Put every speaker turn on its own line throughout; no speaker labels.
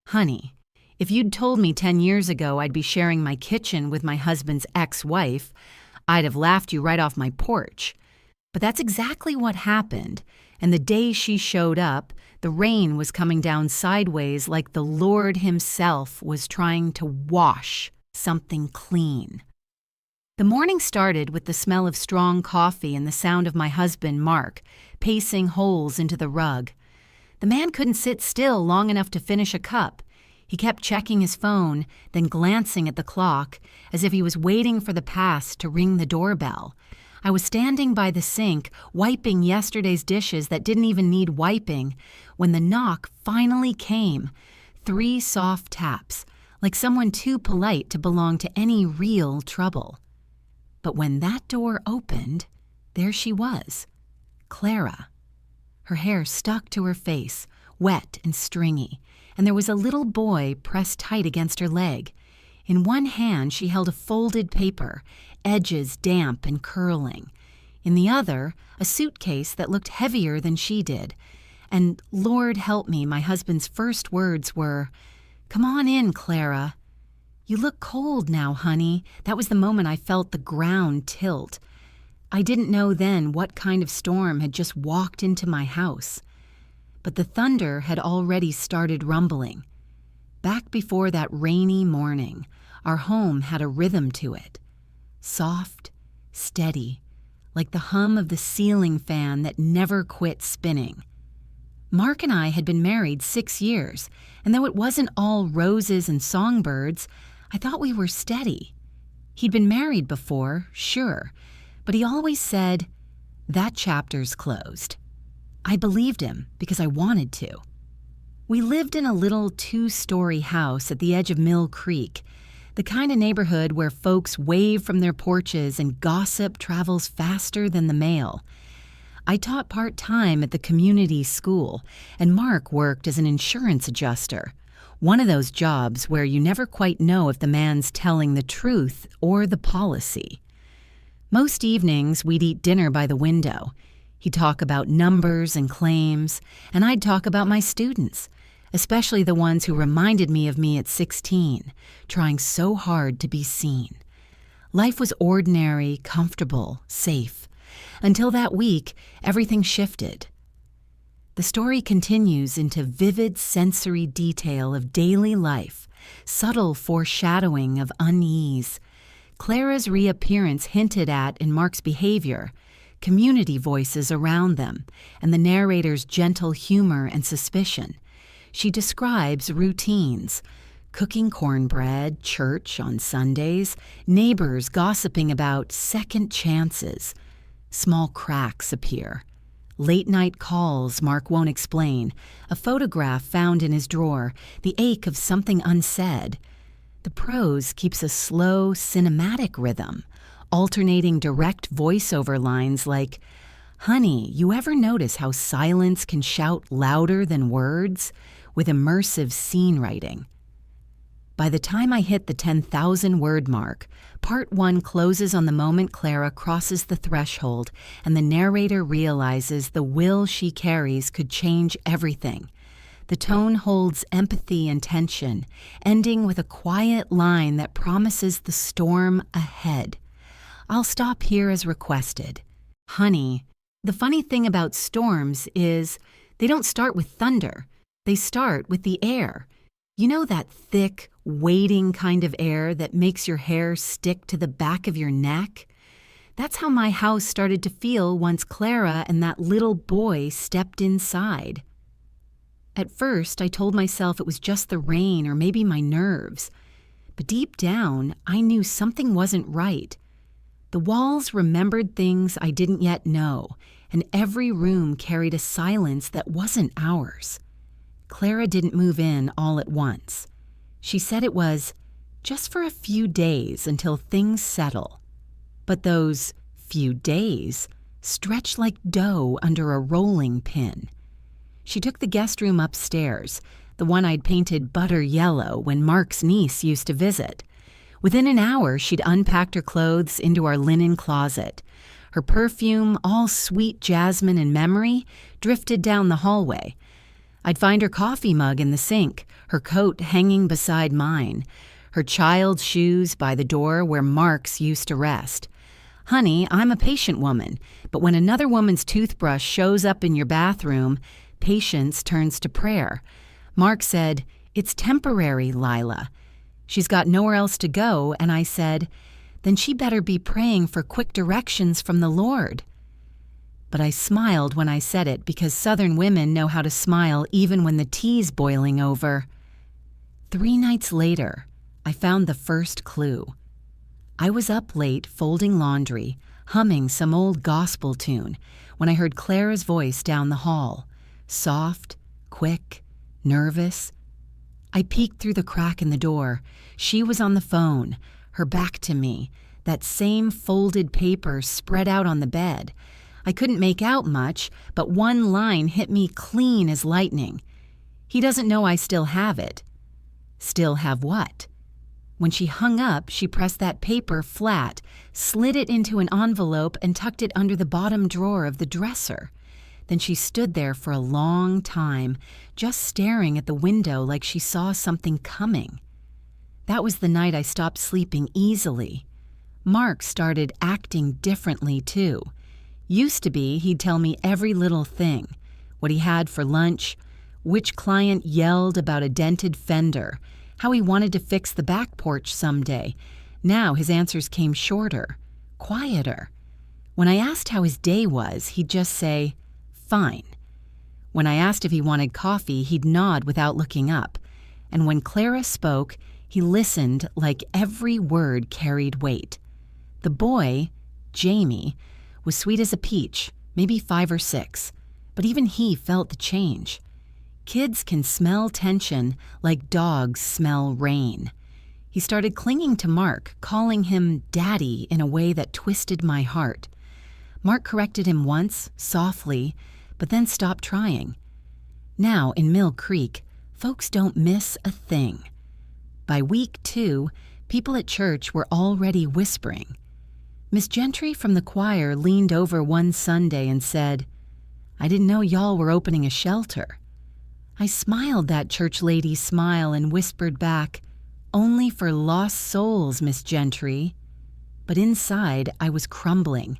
Honey, if you'd told me 10 years ago I'd be sharing my kitchen with my husband's ex-wife, I'd have laughed you right off my porch. But that's exactly what happened, and the day she showed up, the rain was coming down sideways like the Lord himself was trying to wash something clean. The morning started with the smell of strong coffee and the sound of my husband, Mark, pacing holes into the rug. The man couldn't sit still long enough to finish a cup. He kept checking his phone, then glancing at the clock, as if he was waiting for the past to ring the doorbell. I was standing by the sink, wiping yesterday's dishes that didn't even need wiping, when the knock finally came. 3 soft taps, like someone too polite to belong to any real trouble. But when that door opened, there she was, Clara. Her hair stuck to her face, wet and stringy, and there was a little boy pressed tight against her leg. In one hand she held a folded paper, edges damp and curling. In the other, a suitcase that looked heavier than she did. And Lord help me, my husband's first words were, "Come on in, Clara." "You look cold now, honey." That was the moment I felt the ground tilt. I didn't know then what kind of storm had just walked into my house. But the thunder had already started rumbling. Back before that rainy morning, our home had a rhythm to it. Soft, steady, like the hum of the ceiling fan that never quit spinning. Mark and I had been married 6 years, and though it wasn't all roses and songbirds, I thought we were steady. He'd been married before, sure, but he always said, "That chapter's closed." I believed him because I wanted to. We lived in a little 2-story house at the edge of Mill Creek, the kind of neighborhood where folks wave from their porches and gossip travels faster than the mail. I taught part-time at the community school, and Mark worked as an insurance adjuster, one of those jobs where you never quite know if the man's telling the truth or the policy. Most evenings, we'd eat dinner by the window. He'd talk about numbers and claims, and I'd talk about my students, especially the ones who reminded me of me at 16, trying so hard to be seen. Life was ordinary, comfortable, safe. Until that week, everything shifted. The story continues into vivid sensory detail of daily life, subtle foreshadowing of unease. Clara's reappearance hinted at in Mark's behavior, community voices around them, and the narrator's gentle humor and suspicion. She describes routines: cooking cornbread, church on Sundays, neighbors gossiping about second chances. Small cracks appear. Late-night calls Mark won't explain, a photograph found in his drawer, the ache of something unsaid. The prose keeps a slow, cinematic rhythm, alternating direct voiceover lines like, "Honey, you ever notice how silence can shout louder than words?" with immersive scene writing. By the time I hit the 10,000-word mark, Part 1 closes on the moment Clara crosses the threshold and the narrator realizes the will she carries could change everything. The tone holds empathy and tension, ending with a quiet line that promises the storm ahead. I'll stop here as requested. Honey, the funny thing about storms is they don't start with thunder. They start with the air. You know that thick, waiting kind of air that makes your hair stick to the back of your neck? That's how my house started to feel once Clara and that little boy stepped inside. At first, I told myself it was just the rain or maybe my nerves. But deep down, I knew something wasn't right. The walls remembered things I didn't yet know, and every room carried a silence that wasn't ours. Clara didn't move in all at once. She said it was just for a few days until things settle. But those few days stretched like dough under a rolling pin. She took the guest room upstairs, the one I'd painted butter yellow when Mark's niece used to visit. Within an hour, she'd unpacked her clothes into our linen closet. Her perfume, all sweet jasmine and memory, drifted down the hallway. I'd find her coffee mug in the sink, her coat hanging beside mine, her child's shoes by the door where Mark's used to rest. Honey, I'm a patient woman, but when another woman's toothbrush shows up in your bathroom, patience turns to prayer. Mark said, "It's temporary, Lila." She's got nowhere else to go, and I said, "Then she better be praying for quick directions from the Lord." But I smiled when I said it because Southern women know how to smile even when the tea's boiling over. 3 nights later, I found the first clue. I was up late folding laundry, humming some old gospel tune, when I heard Clara's voice down the hall, soft, quick, nervous. I peeked through the crack in the door. She was on the phone, her back to me, that same folded paper spread out on the bed. I couldn't make out much, but one line hit me clean as lightning. "He doesn't know I still have it." Still have what? When she hung up, she pressed that paper flat, slid it into an envelope, and tucked it under the bottom drawer of the dresser. Then she stood there for a long time, just staring at the window like she saw something coming. That was the night I stopped sleeping easily. Mark started acting differently, too. Used to be, he'd tell me every little thing, what he had for lunch, which client yelled about a dented fender, how he wanted to fix the back porch someday. Now his answers came shorter, quieter. When I asked how his day was, he'd just say, "Fine." When I asked if he wanted coffee, he'd nod without looking up. And when Clara spoke, he listened like every word carried weight. The boy, Jamie, was sweet as a peach, maybe 5 or 6, but even he felt the change. Kids can smell tension like dogs smell rain. He started clinging to Mark, calling him Daddy in a way that twisted my heart. Mark corrected him once, softly, but then stopped trying. Now, in Mill Creek, folks don't miss a thing. By week 2, people at church were already whispering. Miss Gentry from the choir leaned over one Sunday and said, "I didn't know y'all were opening a shelter." I smiled that church lady's smile and whispered back, "Only for lost souls, Miss Gentry." But inside, I was crumbling.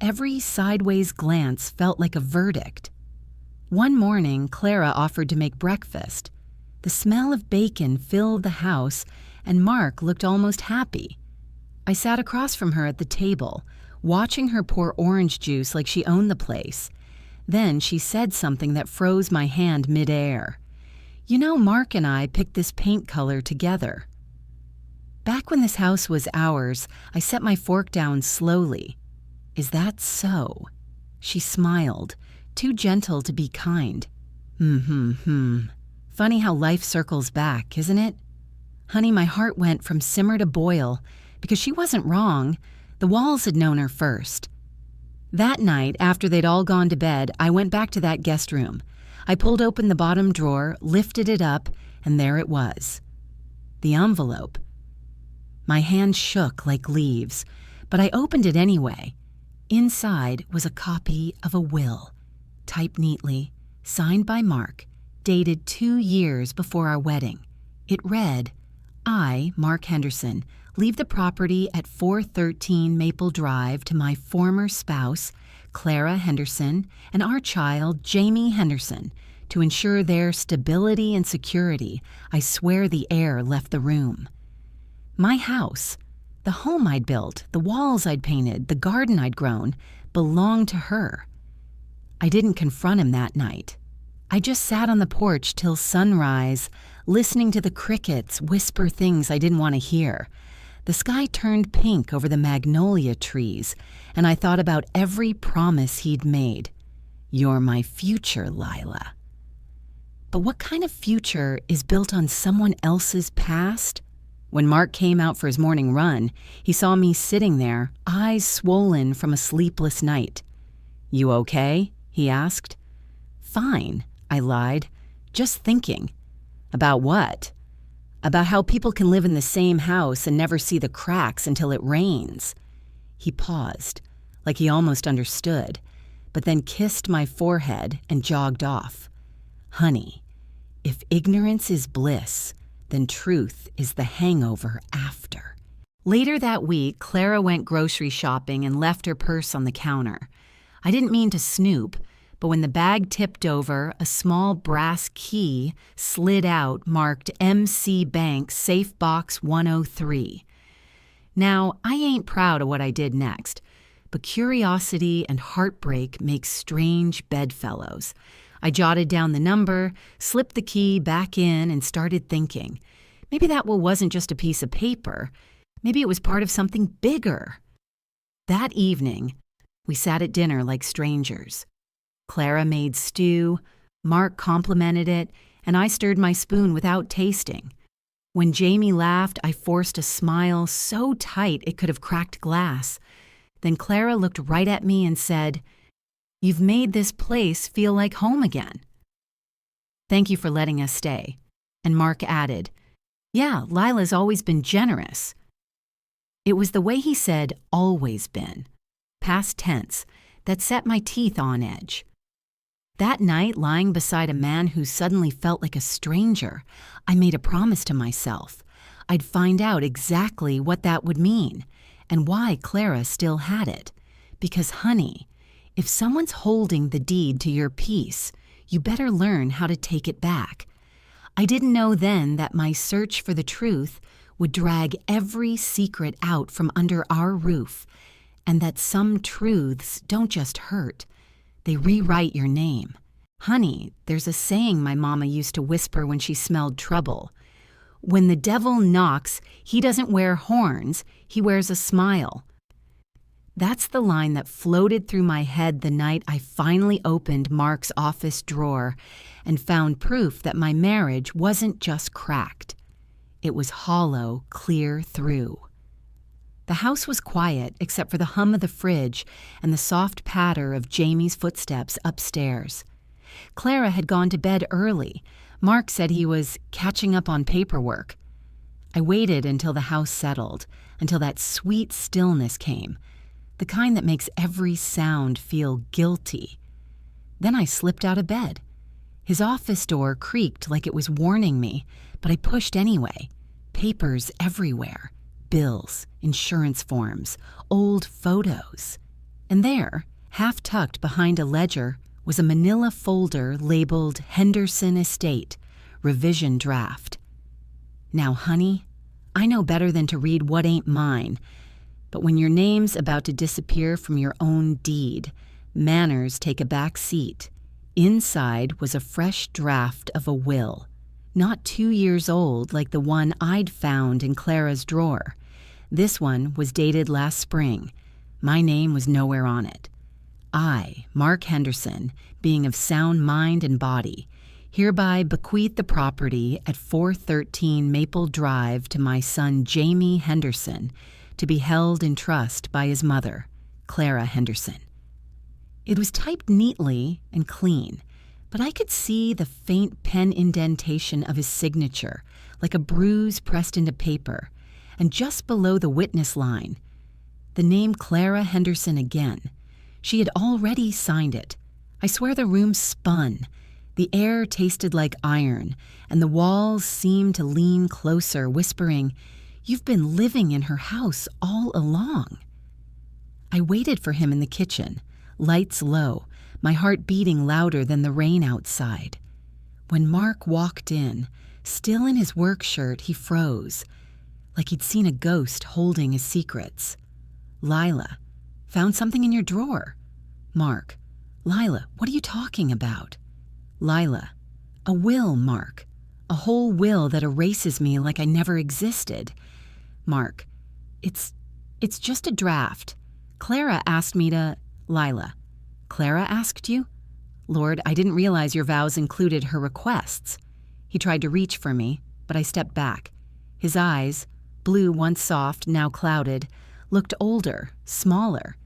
Every sideways glance felt like a verdict. One morning, Clara offered to make breakfast. The smell of bacon filled the house, and Mark looked almost happy. I sat across from her at the table, watching her pour orange juice like she owned the place. Then she said something that froze my hand midair. "You know, Mark and I picked this paint color together." Back when this house was ours, I set my fork down slowly. "Is that so?" She smiled, too gentle to be kind. Funny how life circles back, isn't it? Honey, my heart went from simmer to boil, because she wasn't wrong. The walls had known her first. That night, after they'd all gone to bed, I went back to that guest room. I pulled open the bottom drawer, lifted it up, and there it was. The envelope. My hand shook like leaves, but I opened it anyway. Inside was a copy of a will, typed neatly, signed by Mark, dated 2 years before our wedding. It read, "I, Mark Henderson, leave the property at 413 Maple Drive to my former spouse, Clara Henderson, and our child, Jamie Henderson. To ensure their stability and security, I swear the heir left the room." My house, the home I'd built, the walls I'd painted, the garden I'd grown, belonged to her. I didn't confront him that night. I just sat on the porch till sunrise, listening to the crickets whisper things I didn't want to hear. The sky turned pink over the magnolia trees, and I thought about every promise he'd made. "You're my future, Lila." But what kind of future is built on someone else's past? When Mark came out for his morning run, he saw me sitting there, eyes swollen from a sleepless night. "You okay?" he asked. "Fine," I lied. "Just thinking." "About what?" "About how people can live in the same house and never see the cracks until it rains." He paused, like he almost understood, but then kissed my forehead and jogged off. Honey, if ignorance is bliss, then truth is the hangover after. Later that week, Clara went grocery shopping and left her purse on the counter. I didn't mean to snoop, but when the bag tipped over, a small brass key slid out marked MC Bank Safe Box 103. Now, I ain't proud of what I did next, but curiosity and heartbreak make strange bedfellows. I jotted down the number, slipped the key back in, and started thinking. Maybe that wasn't just a piece of paper. Maybe it was part of something bigger. That evening, we sat at dinner like strangers. Clara made stew, Mark complimented it, and I stirred my spoon without tasting. When Jamie laughed, I forced a smile so tight it could have cracked glass. Then Clara looked right at me and said, "You've made this place feel like home again." "Thank you for letting us stay." And Mark added, "Yeah, Lila's always been generous." It was the way he said "always been," past tense, that set my teeth on edge. That night, lying beside a man who suddenly felt like a stranger, I made a promise to myself. I'd find out exactly what that would mean and why Clara still had it. Because, honey, if someone's holding the deed to your peace, you better learn how to take it back. I didn't know then that my search for the truth would drag every secret out from under our roof, and that some truths don't just hurt, they rewrite your name. Honey, there's a saying my mama used to whisper when she smelled trouble. When the devil knocks, he doesn't wear horns, he wears a smile. That's the line that floated through my head the night I finally opened Mark's office drawer and found proof that my marriage wasn't just cracked. It was hollow clear through. The house was quiet except for the hum of the fridge and the soft patter of Jamie's footsteps upstairs. Clara had gone to bed early. Mark said he was catching up on paperwork. I waited until the house settled, until that sweet stillness came, the kind that makes every sound feel guilty. Then I slipped out of bed. His office door creaked like it was warning me, but I pushed anyway. Papers everywhere. Bills, insurance forms, old photos. And there, half tucked behind a ledger, was a manila folder labeled Henderson Estate, Revision Draft. Now, honey, I know better than to read what ain't mine, but when your name's about to disappear from your own deed, manners take a back seat. Inside was a fresh draft of a will, not 2 years old like the one I'd found in Clara's drawer. This one was dated last spring. My name was nowhere on it. I, Mark Henderson, being of sound mind and body, hereby bequeath the property at 413 Maple Drive to my son Jamie Henderson, to be held in trust by his mother, Clara Henderson. It was typed neatly and clean, but I could see the faint pen indentation of his signature, like a bruise pressed into paper, and just below the witness line, the name Clara Henderson again. She had already signed it. I swear the room spun. The air tasted like iron, and the walls seemed to lean closer, whispering, "You've been living in her house all along." I waited for him in the kitchen, lights low, my heart beating louder than the rain outside. When Mark walked in, still in his work shirt, he froze, like he'd seen a ghost holding his secrets. "Lila, found something in your drawer." Mark, "Lila, what are you talking about?" Lila, "A will, Mark. A whole will that erases me like I never existed." Mark, It's just a draft. Clara asked me to..." Lila, "Clara asked you?" "Lord, I didn't realize your vows included her requests." He tried to reach for me, but I stepped back. His eyes, blue once soft, now clouded, looked older, smaller.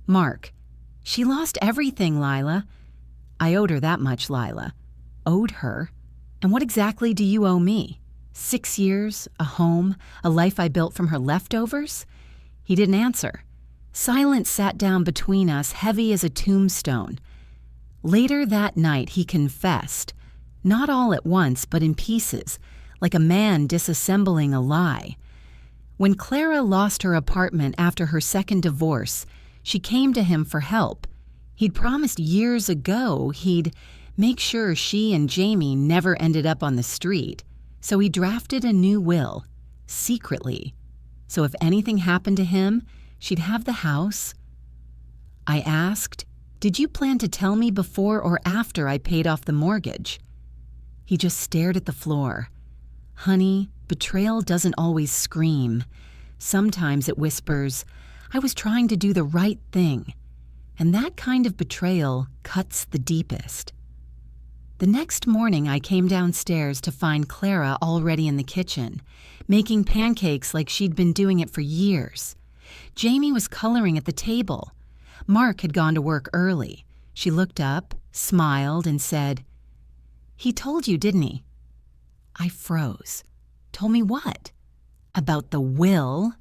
Mark, "She lost everything, Lila." "I owed her that much, Lila." "Owed her? And what exactly do you owe me? 6 years, a home, a life I built from her leftovers?" He didn't answer. Silence sat down between us, heavy as a tombstone. Later that night, he confessed, Not all at once, but in pieces, like a man disassembling a lie. When Clara lost her apartment after her second divorce, she came to him for help. He'd promised years ago he'd make sure she and Jamie never ended up on the street, so he drafted a new will, secretly. So if anything happened to him, she'd have the house. I asked, "Did you plan to tell me before or after I paid off the mortgage?" He just stared at the floor. Honey, betrayal doesn't always scream. Sometimes it whispers, "I was trying to do the right thing." And that kind of betrayal cuts the deepest. The next morning, I came downstairs to find Clara already in the kitchen, making pancakes like she'd been doing it for years. Jamie was coloring at the table. Mark had gone to work early. She looked up, smiled, and said, "He told you, didn't he?" I froze. Told me what? About the will?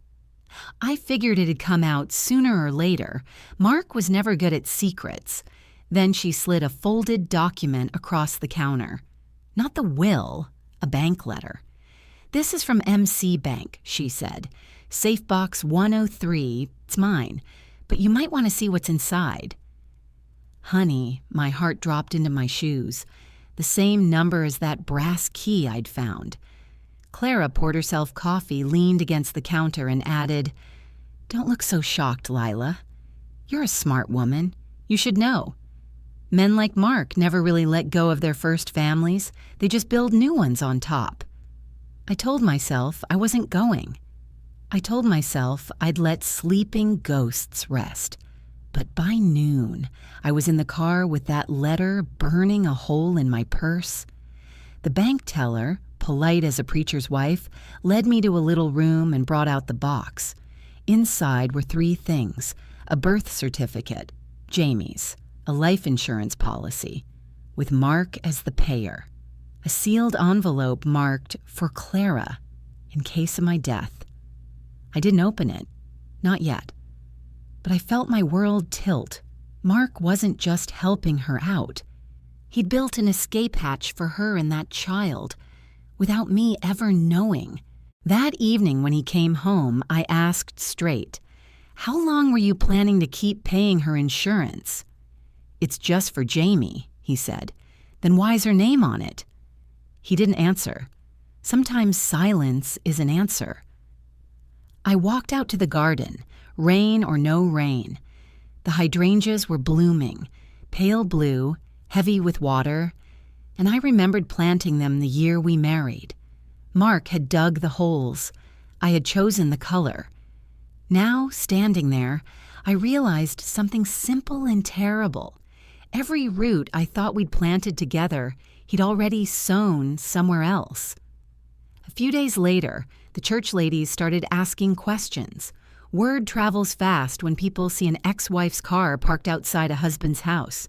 I figured it had come out sooner or later. Mark was never good at secrets. Then she slid a folded document across the counter. Not the will, a bank letter. "This is from MC Bank," she said. "Safe box 103, it's mine, but you might want to see what's inside." Honey, my heart dropped into my shoes. The same number as that brass key I'd found. Clara poured herself coffee, leaned against the counter, and added, "Don't look so shocked, Lila. You're a smart woman. You should know. Men like Mark never really let go of their first families. They just build new ones on top." I told myself I wasn't going. I told myself I'd let sleeping ghosts rest. But by noon, I was in the car with that letter burning a hole in my purse. The bank teller, polite as a preacher's wife, led me to a little room and brought out the box. Inside were 3 things: a birth certificate, Jamie's, a life insurance policy, with Mark as the payer, a sealed envelope marked "For Clara," in case of my death. I didn't open it, not yet. But I felt my world tilt. Mark wasn't just helping her out. He'd built an escape hatch for her and that child, without me ever knowing. That evening when he came home, I asked straight, "How long were you planning to keep paying her insurance?" "It's just for Jamie," he said. "Then why's her name on it?" He didn't answer. Sometimes silence is an answer. I walked out to the garden, rain or no rain. The hydrangeas were blooming, pale blue, heavy with water, and I remembered planting them the year we married. Mark had dug the holes. I had chosen the color. Now, standing there, I realized something simple and terrible. Every root I thought we'd planted together, he'd already sown somewhere else. A few days later, the church ladies started asking questions. Word travels fast when people see an ex-wife's car parked outside a husband's house.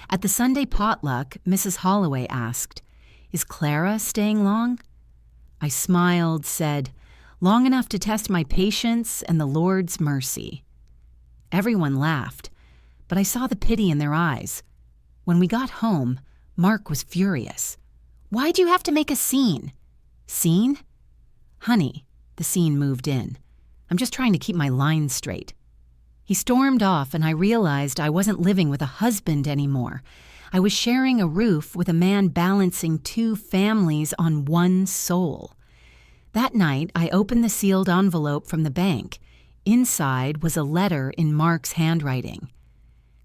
At the Sunday potluck, Mrs. Holloway asked, "Is Clara staying long?" I smiled, said, "Long enough to test my patience and the Lord's mercy." Everyone laughed, but I saw the pity in their eyes. When we got home, Mark was furious. "Why'd you have to make a scene?" "Scene?" "Honey," the scene moved in. "I'm just trying to keep my lines straight." He stormed off, and I realized I wasn't living with a husband anymore. I was sharing a roof with a man balancing 2 families on one soul. That night, I opened the sealed envelope from the bank. Inside was a letter in Mark's handwriting.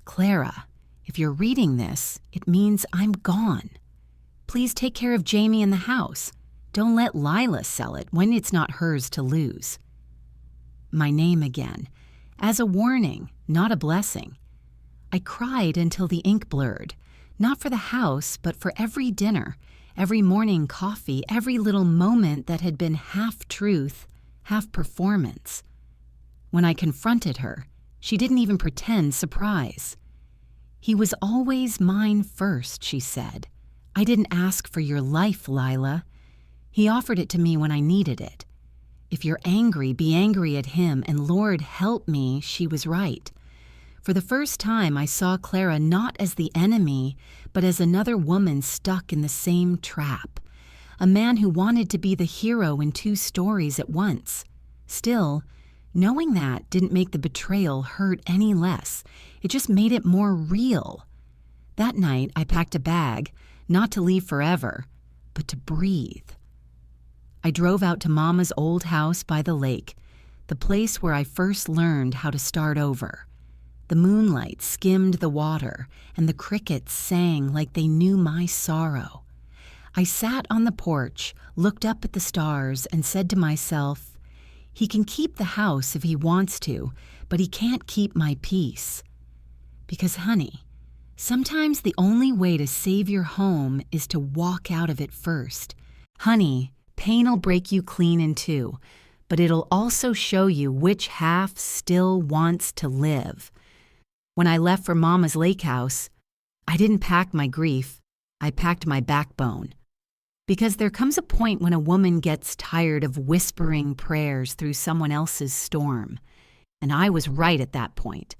"Clara, if you're reading this, it means I'm gone. Please take care of Jamie in the house. Don't let Lila sell it when it's not hers to lose." My name again, as a warning, not a blessing. I cried until the ink blurred, not for the house, but for every dinner, every morning coffee, every little moment that had been half truth, half performance. When I confronted her, she didn't even pretend surprise. "He was always mine first," she said. "I didn't ask for your life, Lila. He offered it to me when I needed it. If you're angry, be angry at him, and Lord help me, she was right. For the first time, I saw Clara not as the enemy, but as another woman stuck in the same trap. A man who wanted to be the hero in two stories at once. Still, knowing that didn't make the betrayal hurt any less. It just made it more real. That night, I packed a bag, not to leave forever, but to breathe. I drove out to Mama's old house by the lake, the place where I first learned how to start over. The moonlight skimmed the water, and the crickets sang like they knew my sorrow. I sat on the porch, looked up at the stars, and said to myself, he can keep the house if he wants to, but he can't keep my peace. Because, honey, sometimes the only way to save your home is to walk out of it first. Honey, pain'll break you clean in two, but it'll also show you which half still wants to live. When I left for Mama's lake house, I didn't pack my grief, I packed my backbone. Because there comes a point when a woman gets tired of whispering prayers through someone else's storm. And I was right at that point.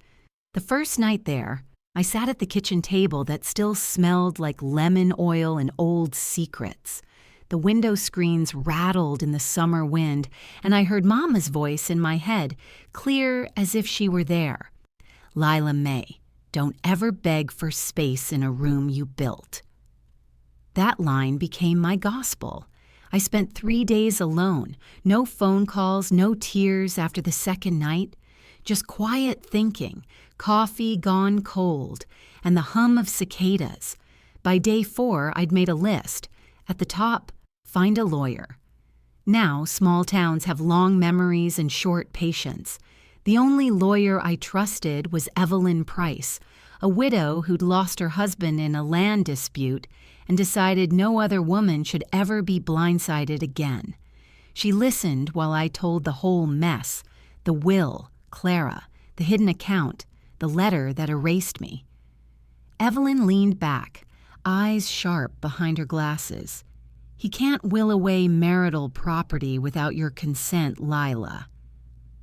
The first night there, I sat at the kitchen table that still smelled like lemon oil and old secrets. The window screens rattled in the summer wind, and I heard Mama's voice in my head, clear as if she were there. Lila May, don't ever beg for space in a room you built. That line became my gospel. I spent 3 days alone, no phone calls, no tears after the second night, just quiet thinking, coffee gone cold, and the hum of cicadas. By day 4, I'd made a list. At the top, find a lawyer. Now, small towns have long memories and short patience. The only lawyer I trusted was Evelyn Price, a widow who'd lost her husband in a land dispute and decided no other woman should ever be blindsided again. She listened while I told the whole mess, the will, Clara, the hidden account, the letter that erased me. Evelyn leaned back, eyes sharp behind her glasses. He can't will away marital property without your consent, Lila.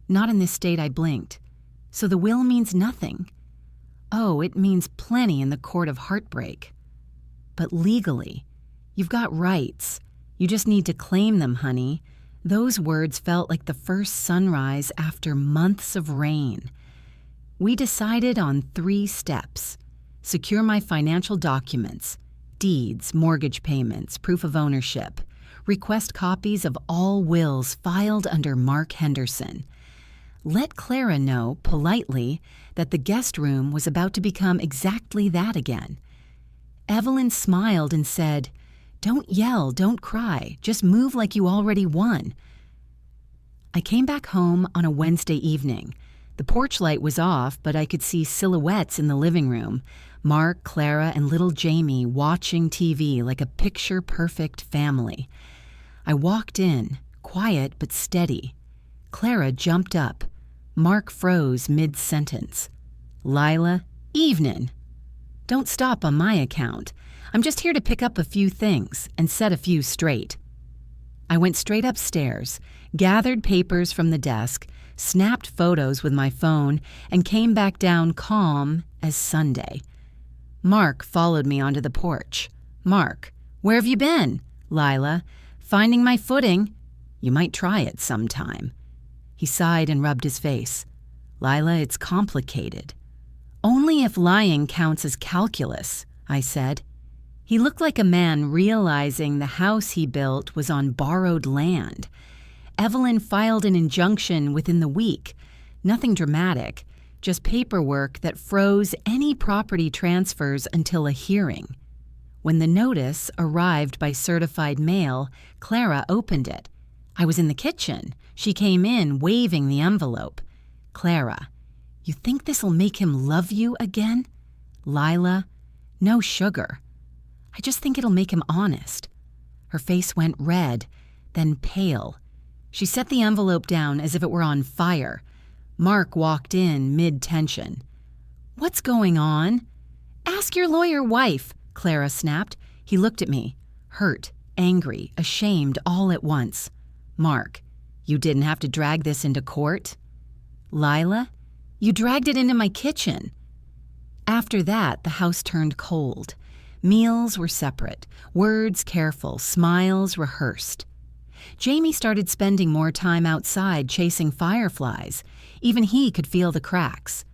Not in this state, I blinked. So the will means nothing. Oh, it means plenty in the court of heartbreak. But legally, you've got rights. You just need to claim them, honey. Those words felt like the first sunrise after months of rain. We decided on 3 steps. Secure my financial documents, deeds, mortgage payments, proof of ownership. Request copies of all wills filed under Mark Henderson. Let Clara know, politely, that the guest room was about to become exactly that again. Evelyn smiled and said, "Don't yell, don't cry, just move like you already won." I came back home on a Wednesday evening. The porch light was off, but I could see silhouettes in the living room. Mark, Clara, and little Jamie watching TV like a picture-perfect family. I walked in, quiet but steady. Clara jumped up. Mark froze mid-sentence. "Lila, evenin'. Don't stop on my account. I'm just here to pick up a few things and set a few straight." I went straight upstairs, gathered papers from the desk, snapped photos with my phone, and came back down calm as Sunday. Mark followed me onto the porch. "Mark, where have you been?" "Lila, finding my footing. You might try it sometime." He sighed and rubbed his face. "Lila, it's complicated." "Only if lying counts as calculus," I said. He looked like a man realizing the house he built was on borrowed land. Evelyn filed an injunction within the week. Nothing dramatic, just paperwork that froze any property transfers until a hearing. When the notice arrived by certified mail, Clara opened it. I was in the kitchen. She came in, waving the envelope. "Clara, you think this'll make him love you again?" "Lila, no sugar. I just think it'll make him honest." Her face went red, then pale. She set the envelope down as if it were on fire. Mark walked in mid-tension. "What's going on?" "Ask your lawyer wife," Clara snapped. He looked at me, hurt, angry, ashamed all at once. "Mark, you didn't have to drag this into court?" "Lila, You dragged it into my kitchen." After that, the house turned cold. Meals were separate, words careful, smiles rehearsed. Jamie started spending more time outside chasing fireflies. Even he could feel the cracks.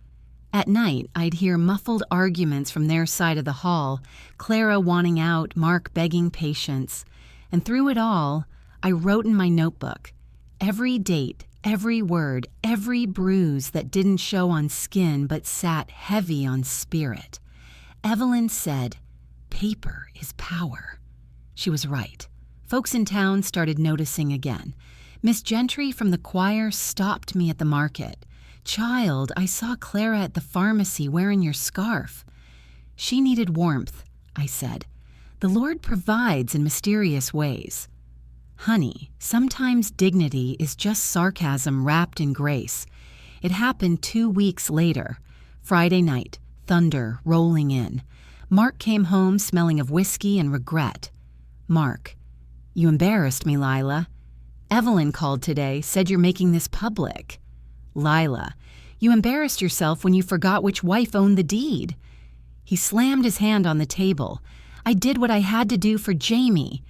At night, I'd hear muffled arguments from their side of the hall, Clara wanting out, Mark begging patience. And through it all, I wrote in my notebook, every date, every word, every bruise that didn't show on skin but sat heavy on spirit. Evelyn said, "Paper is power." She was right. Folks in town started noticing again. Miss Gentry from the choir stopped me at the market. "Child, I saw Clara at the pharmacy wearing your scarf." "She needed warmth," I said. "The Lord provides in mysterious ways." Honey, sometimes dignity is just sarcasm wrapped in grace. It happened 2 weeks later. Friday night, thunder rolling in. Mark came home smelling of whiskey and regret. "Mark, you embarrassed me, Lila." "Evelyn called today, said you're making this public." "Lila, you embarrassed yourself when you forgot which wife owned the deed." He slammed his hand on the table. "I did what I had to do for Jamie."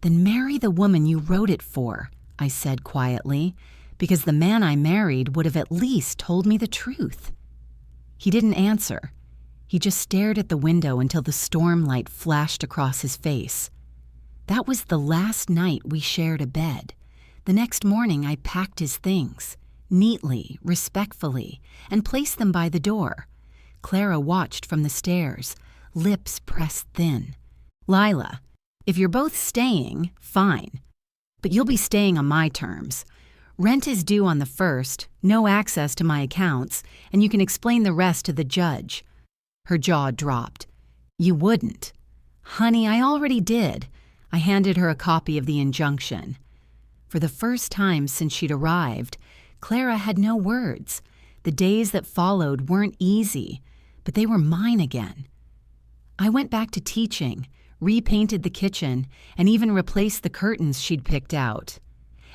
"Then marry the woman you wrote it for," I said quietly, "because the man I married would have at least told me the truth." He didn't answer. He just stared at the window until the storm light flashed across his face. That was the last night we shared a bed. The next morning I packed his things, neatly, respectfully, and placed them by the door. Clara watched from the stairs, lips pressed thin. "Lila, if you're both staying, fine. But you'll be staying on my terms. Rent is due on the 1st, no access to my accounts, and you can explain the rest to the judge." Her jaw dropped. "You wouldn't." "Honey, I already did." I handed her a copy of the injunction. For the first time since she'd arrived, Clara had no words. The days that followed weren't easy, but they were mine again. I went back to teaching, repainted the kitchen, and even replaced the curtains she'd picked out.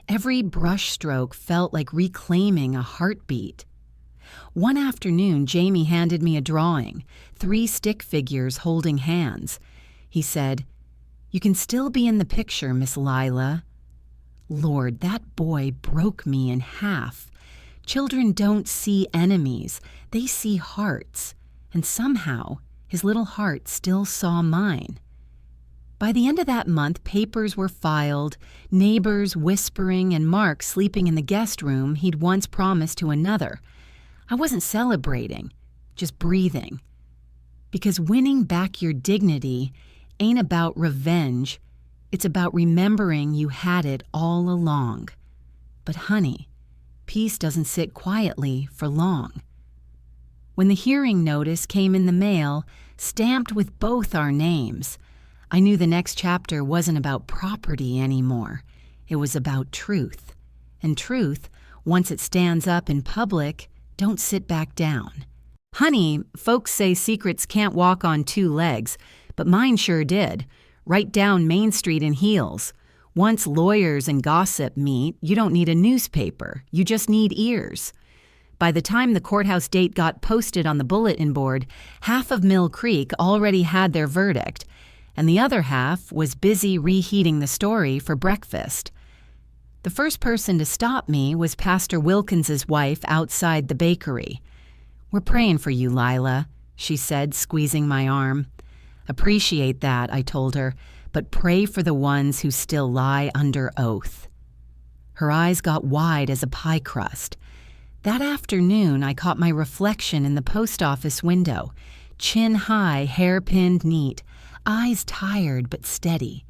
Every brushstroke felt like reclaiming a heartbeat. One afternoon, Jamie handed me a drawing, 3 stick figures holding hands. He said, "You can still be in the picture, Miss Lila." Lord, that boy broke me in half. Children don't see enemies, they see hearts, and somehow his little heart still saw mine. By the end of that month, papers were filed, neighbors whispering, and Mark sleeping in the guest room he'd once promised to another. I wasn't celebrating, just breathing. Because winning back your dignity ain't about revenge, it's about remembering you had it all along. But honey, peace doesn't sit quietly for long. When the hearing notice came in the mail, stamped with both our names, I knew the next chapter wasn't about property anymore. It was about truth. And truth, once it stands up in public, don't sit back down. Honey, folks say secrets can't walk on 2 legs, but mine sure did. Right down Main Street in heels. Once lawyers and gossip meet, you don't need a newspaper. You just need ears. By the time the courthouse date got posted on the bulletin board, half of Mill Creek already had their verdict, and the other half was busy reheating the story for breakfast. The first person to stop me was Pastor Wilkins's wife outside the bakery. "We're praying for you, Lila," she said, squeezing my arm. "Appreciate that," I told her, "but pray for the ones who still lie under oath." Her eyes got wide as a pie crust. That afternoon, I caught my reflection in the post office window, chin high, hair pinned neat, eyes tired but steady.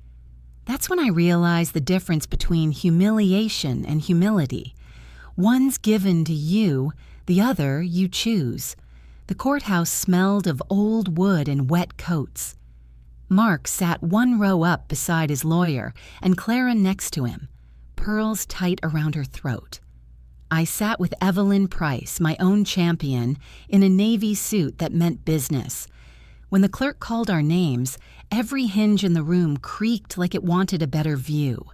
That's when I realized the difference between humiliation and humility. One's given to you, the other you choose. The courthouse smelled of old wood and wet coats. Mark sat 1 row up beside his lawyer, and Clara next to him, pearls tight around her throat. I sat with Evelyn Price, my own champion, in a navy suit that meant business. When the clerk called our names, every hinge in the room creaked like it wanted a better view.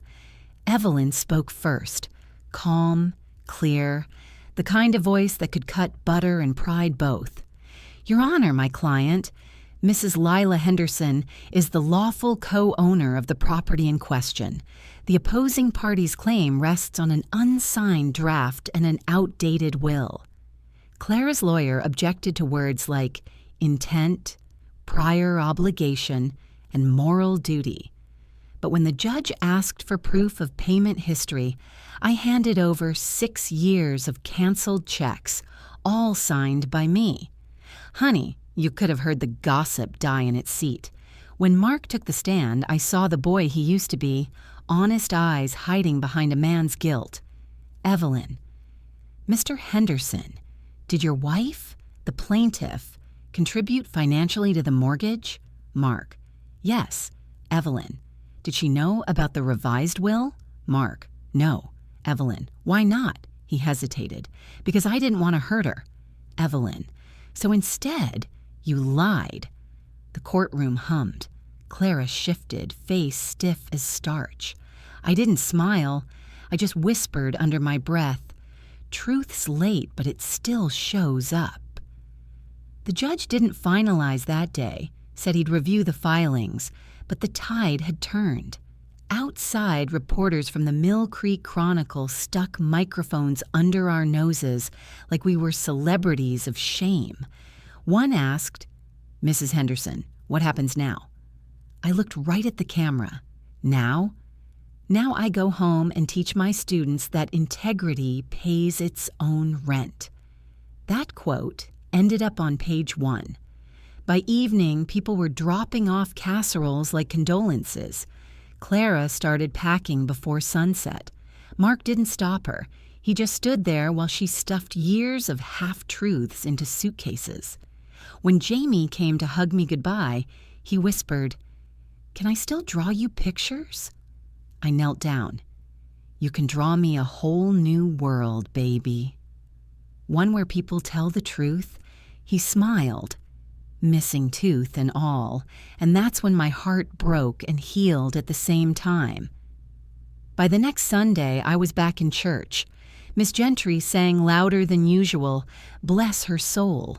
Evelyn spoke first, calm, clear. the kind of voice that could cut butter and pride both. Your Honor, my client, Mrs. Lila Henderson, is the lawful co-owner of the property in question. The opposing party's claim rests on an unsigned draft and an outdated will. Clara's lawyer objected to words like intent, prior obligation, and moral duty. But when the judge asked for proof of payment history, I handed over 6 years of canceled checks, all signed by me. Honey, you could have heard the gossip die in its seat. When Mark took the stand, I saw the boy he used to be, honest eyes hiding behind a man's guilt. Evelyn. Mr. Henderson, did your wife, the plaintiff, contribute financially to the mortgage? Mark. Yes. Evelyn. Did she know about the revised will? Mark. No. Evelyn. Why not? He hesitated. Because I didn't want to hurt her. Evelyn. So instead, you lied. The courtroom hummed. Clara shifted, face stiff as starch. I didn't smile. I just whispered under my breath, "Truth's late, but it still shows up." The judge didn't finalize that day, said he'd review the filings, but the tide had turned. Outside, reporters from the Mill Creek Chronicle stuck microphones under our noses like we were celebrities of shame. One asked, "Mrs. Henderson, what happens now?" I looked right at the camera. Now? Now I go home and teach my students that integrity pays its own rent. That quote ended up on page 1. By evening, people were dropping off casseroles like condolences. Clara started packing before sunset. Mark didn't stop her. He just stood there while she stuffed years of half-truths into suitcases. When Jamie came to hug me goodbye, he whispered, "Can I still draw you pictures?" I knelt down. "You can draw me a whole new world, baby." One where people tell the truth. He smiled, missing tooth and all, and that's when my heart broke and healed at the same time. By the next Sunday, I was back in church. Miss Gentry sang louder than usual, "Bless her soul."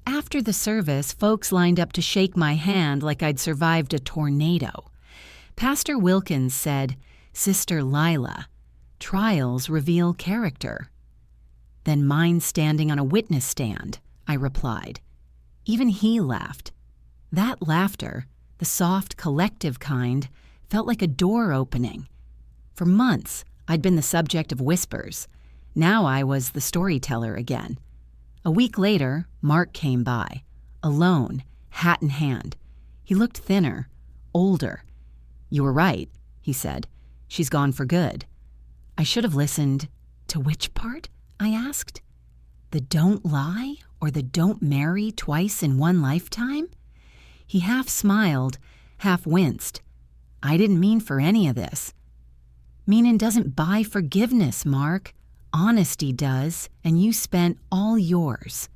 After the service, folks lined up to shake my hand like I'd survived a tornado. Pastor Wilkins said, "Sister Lila, trials reveal character." "Then mine's standing on a witness stand," I replied. Even he laughed. That laughter, the soft, collective kind, felt like a door opening. For months, I'd been the subject of whispers. Now I was the storyteller again. A week later, Mark came by, alone, hat in hand. He looked thinner, older. "You were right," he said. "She's gone for good." I should have listened. To which part? I asked. The don't lie or the don't marry twice in one lifetime? He half smiled, half winced. I didn't mean for any of this. Meanin' doesn't buy forgiveness, Mark. Honesty does, and you spent all yours.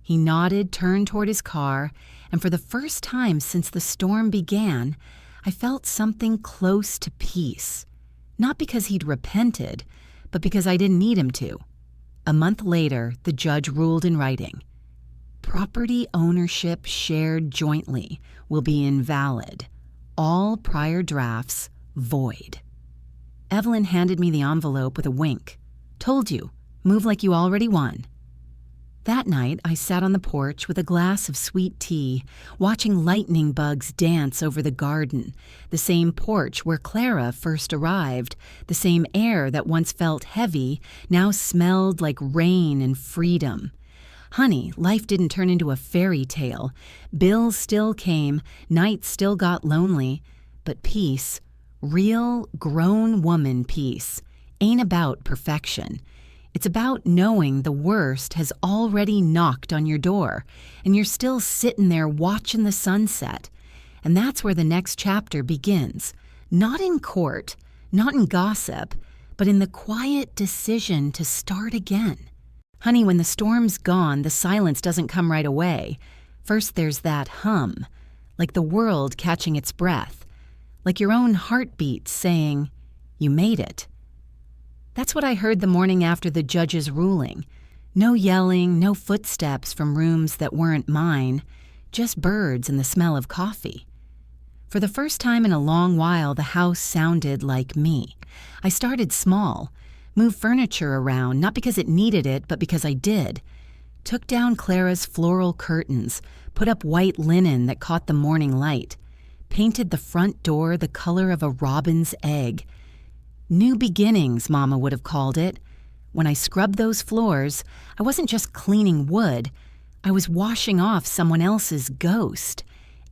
He nodded, turned toward his car, and for the first time since the storm began, I felt something close to peace. Not because he'd repented, but because I didn't need him to. A month later, the judge ruled in writing. Property ownership shared jointly will be invalid. All prior drafts void. Evelyn handed me the envelope with a wink. Told you, move like you already won. That night, I sat on the porch with a glass of sweet tea, watching lightning bugs dance over the garden, the same porch where Clara first arrived, the same air that once felt heavy, now smelled like rain and freedom. Honey, life didn't turn into a fairy tale. Bills still came, nights still got lonely, but peace, real grown woman peace, ain't about perfection. It's about knowing the worst has already knocked on your door, and you're still sitting there watching the sunset. And that's where the next chapter begins. Not in court, not in gossip, but in the quiet decision to start again. Honey, when the storm's gone, the silence doesn't come right away. First there's that hum, like the world catching its breath, like your own heartbeat saying, "You made it." That's what I heard the morning after the judge's ruling. No yelling, no footsteps from rooms that weren't mine, just birds and the smell of coffee. For the first time in a long while, the house sounded like me. I started small, moved furniture around, not because it needed it, but because I did. Took down Clara's floral curtains, put up white linen that caught the morning light, painted the front door the color of a robin's egg. New beginnings, Mama would have called it. When I scrubbed those floors, I wasn't just cleaning wood. I was washing off someone else's ghost.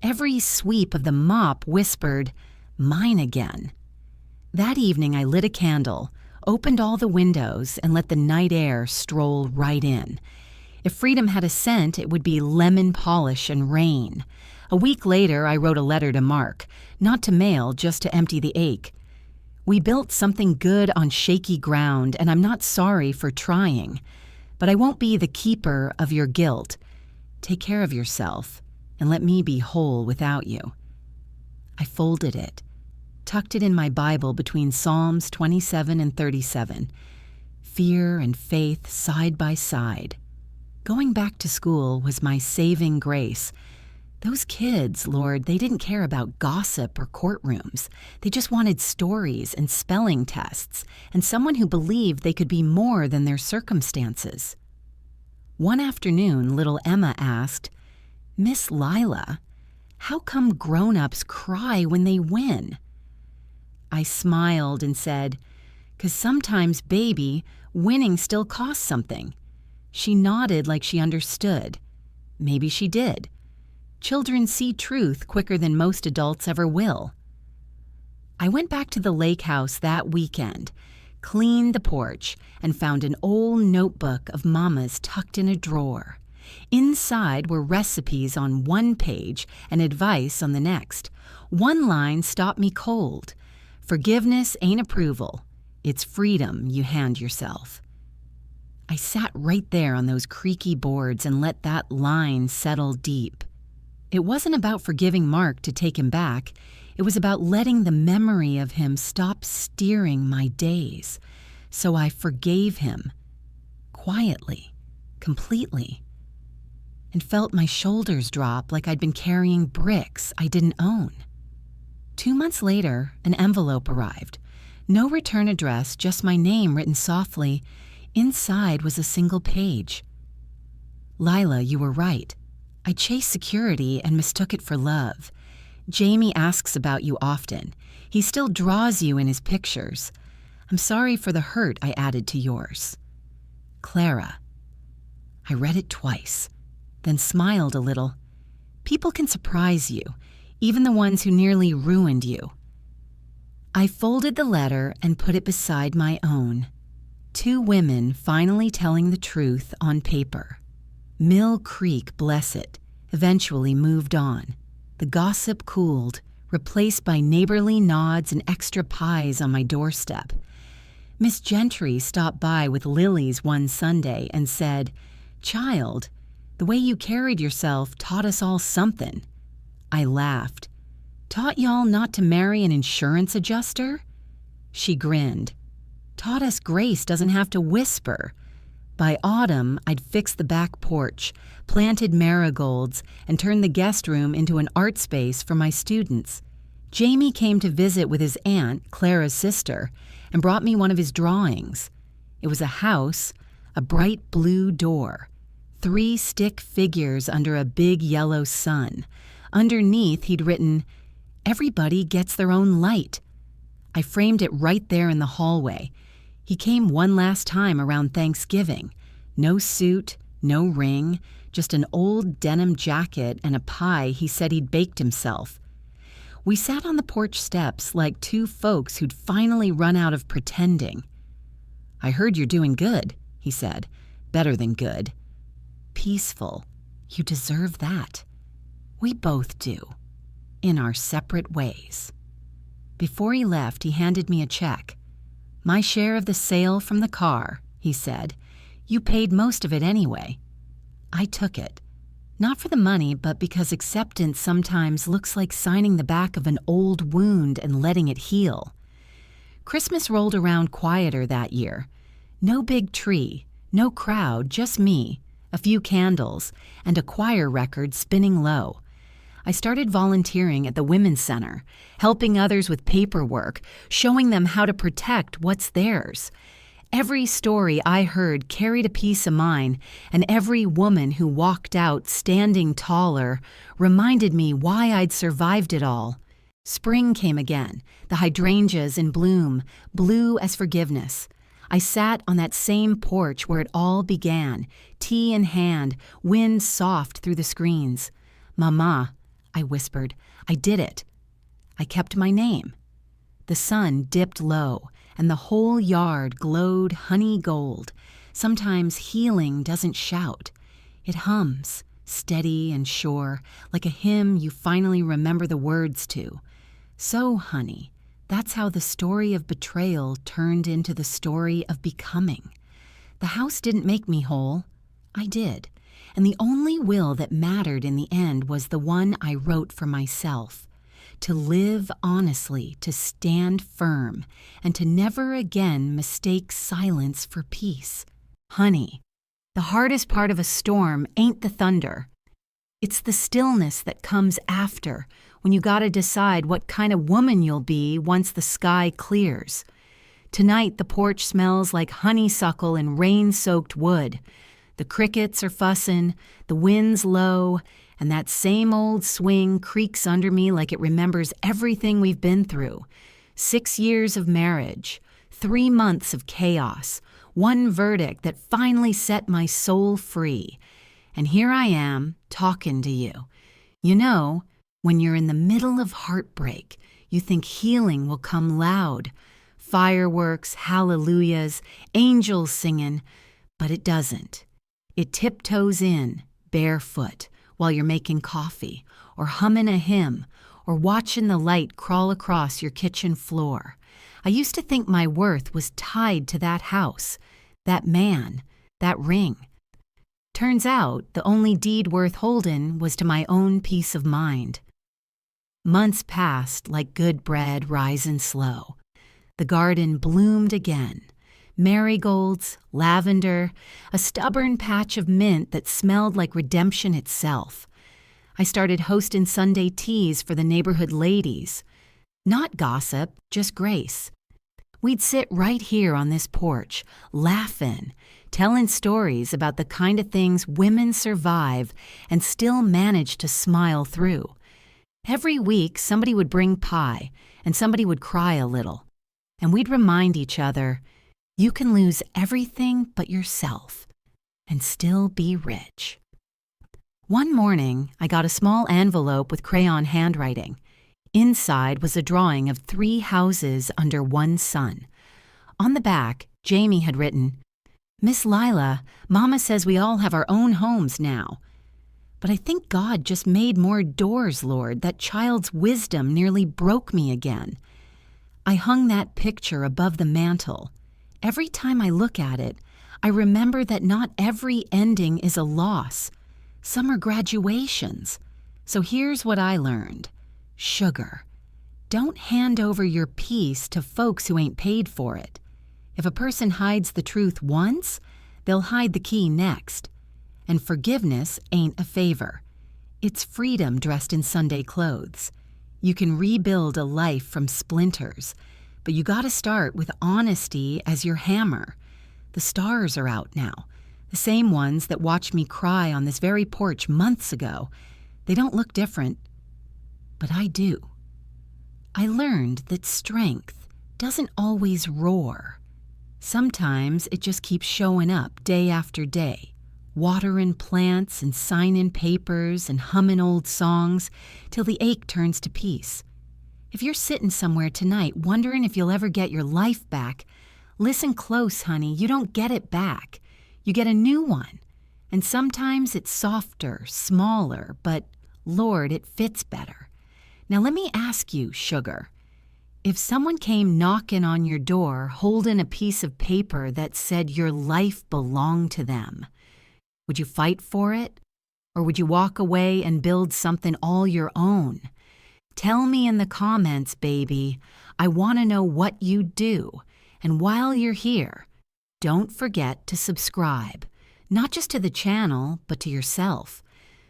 Every sweep of the mop whispered, "Mine again." That evening I lit a candle, opened all the windows, and let the night air stroll right in. If freedom had a scent, it would be lemon polish and rain. A week later, I wrote a letter to Mark, not to mail, just to empty the ache. We built something good on shaky ground, and I'm not sorry for trying. But I won't be the keeper of your guilt. Take care of yourself, and let me be whole without you. I folded it, tucked it in my Bible between Psalms 27 and 37. Fear and faith side by side. Going back to school was my saving grace. Those kids, Lord, they didn't care about gossip or courtrooms. They just wanted stories and spelling tests, and someone who believed they could be more than their circumstances. One afternoon, little Emma asked, "Miss Lila, how come grown-ups cry when they win?" I smiled and said, "'Cause sometimes, baby, winning still costs something." She nodded like she understood. Maybe she did. Children see truth quicker than most adults ever will. I went back to the lake house that weekend, cleaned the porch, and found an old notebook of Mama's tucked in a drawer. Inside were recipes on one page and advice on the next. One line stopped me cold. "Forgiveness ain't approval. It's freedom you hand yourself." I sat right there on those creaky boards and let that line settle deep. It wasn't about forgiving Mark to take him back. It was about letting the memory of him stop steering my days. So I forgave him, quietly, completely, and felt my shoulders drop like I'd been carrying bricks I didn't own. 2 months later, an envelope arrived. No return address, just my name written softly. Inside was a single page. "Lila, you were right. I chased security and mistook it for love. Jamie asks about you often. He still draws you in his pictures. I'm sorry for the hurt I added to yours. Clara." I read it twice, then smiled a little. People can surprise you, even the ones who nearly ruined you. I folded the letter and put it beside my own. 2 women finally telling the truth on paper. Mill Creek, bless it, eventually moved on. The gossip cooled, replaced by neighborly nods and extra pies on my doorstep. Miss Gentry stopped by with lilies one Sunday and said, "Child, the way you carried yourself taught us all something." I laughed. "Taught y'all not to marry an insurance adjuster?" She grinned. "Taught us grace doesn't have to whisper." By autumn, I'd fixed the back porch, planted marigolds, and turned the guest room into an art space for my students. Jamie came to visit with his aunt, Clara's sister, and brought me one of his drawings. It was a house, a bright blue door, 3 stick figures under a big yellow sun. Underneath, he'd written, "Everybody gets their own light." I framed it right there in the hallway. He came one last time around Thanksgiving. No suit, no ring, just an old denim jacket and a pie he said he'd baked himself. We sat on the porch steps like 2 folks who'd finally run out of pretending. "I heard you're doing good," he said. "Better than good." "Peaceful. You deserve that." We both do, in our separate ways. Before he left, he handed me a check. "My share of the sale from the car," he said. "You paid most of it anyway." I took it, not for the money, but because acceptance sometimes looks like signing the back of an old wound and letting it heal. Christmas rolled around quieter that year. No big tree, no crowd, just me, a few candles, and a choir record spinning low. I started volunteering at the Women's Center, helping others with paperwork, showing them how to protect what's theirs. Every story I heard carried a piece of mine, and every woman who walked out standing taller reminded me why I'd survived it all. Spring came again, the hydrangeas in bloom, blue as forgiveness. I sat on that same porch where it all began, tea in hand, wind soft through the screens. "Mama," I whispered, "I did it." I kept my name. The sun dipped low, and the whole yard glowed honey gold. Sometimes healing doesn't shout. It hums, steady and sure, like a hymn you finally remember the words to. So, honey, that's how the story of betrayal turned into the story of becoming. The house didn't make me whole. I did. And the only will that mattered in the end was the one I wrote for myself. To live honestly, to stand firm, and to never again mistake silence for peace. Honey, the hardest part of a storm ain't the thunder. It's the stillness that comes after, when you gotta decide what kind of woman you'll be once the sky clears. Tonight the porch smells like honeysuckle and rain-soaked wood. The crickets are fussin', the wind's low, and that same old swing creaks under me like it remembers everything we've been through. 6 years of marriage, 3 months of chaos, one verdict that finally set my soul free. And here I am, talking to you. You know, when you're in the middle of heartbreak, you think healing will come loud. Fireworks, hallelujahs, angels singing, but it doesn't. It tiptoes in, barefoot, while you're making coffee, or humming a hymn, or watching the light crawl across your kitchen floor. I used to think my worth was tied to that house, that man, that ring. Turns out the only deed worth holding was to my own peace of mind. Months passed like good bread rising slow. The garden bloomed again. Marigolds, lavender, a stubborn patch of mint that smelled like redemption itself. I started hosting Sunday teas for the neighborhood ladies. Not gossip, just grace. We'd sit right here on this porch, laughing, telling stories about the kind of things women survive and still manage to smile through. Every week, somebody would bring pie, and somebody would cry a little. And we'd remind each other, you can lose everything but yourself and still be rich. One morning, I got a small envelope with crayon handwriting. Inside was a drawing of 3 houses under one sun. On the back, Jamie had written, "Miss Lila, Mama says we all have our own homes now. But I think God just made more doors, Lord. That child's wisdom nearly broke me again." I hung that picture above the mantel. Every time I look at it, I remember that not every ending is a loss. Some are graduations. So here's what I learned. Sugar. Don't hand over your peace to folks who ain't paid for it. If a person hides the truth once, they'll hide the key next. And forgiveness ain't a favor. It's freedom dressed in Sunday clothes. You can rebuild a life from splinters, but you gotta start with honesty as your hammer. The stars are out now, the same ones that watched me cry on this very porch months ago. They don't look different, but I do. I learned that strength doesn't always roar. Sometimes it just keeps showing up day after day, watering plants and signing papers and humming old songs till the ache turns to peace. If you're sitting somewhere tonight wondering if you'll ever get your life back, listen close, honey. You don't get it back. You get a new one. And sometimes it's softer, smaller, but Lord, it fits better. Now let me ask you, sugar, if someone came knocking on your door holding a piece of paper that said your life belonged to them, would you fight for it? Or would you walk away and build something all your own? Tell me in the comments, baby. I want to know what you do. And while you're here, don't forget to subscribe, not just to the channel, but to yourself.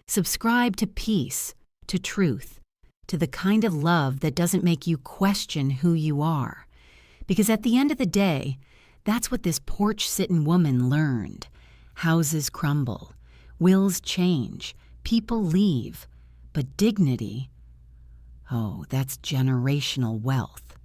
Subscribe to peace, to truth, to the kind of love that doesn't make you question who you are. Because at the end of the day, that's what this porch-sitting woman learned. Houses crumble, wills change, people leave, but dignity, oh, that's generational wealth.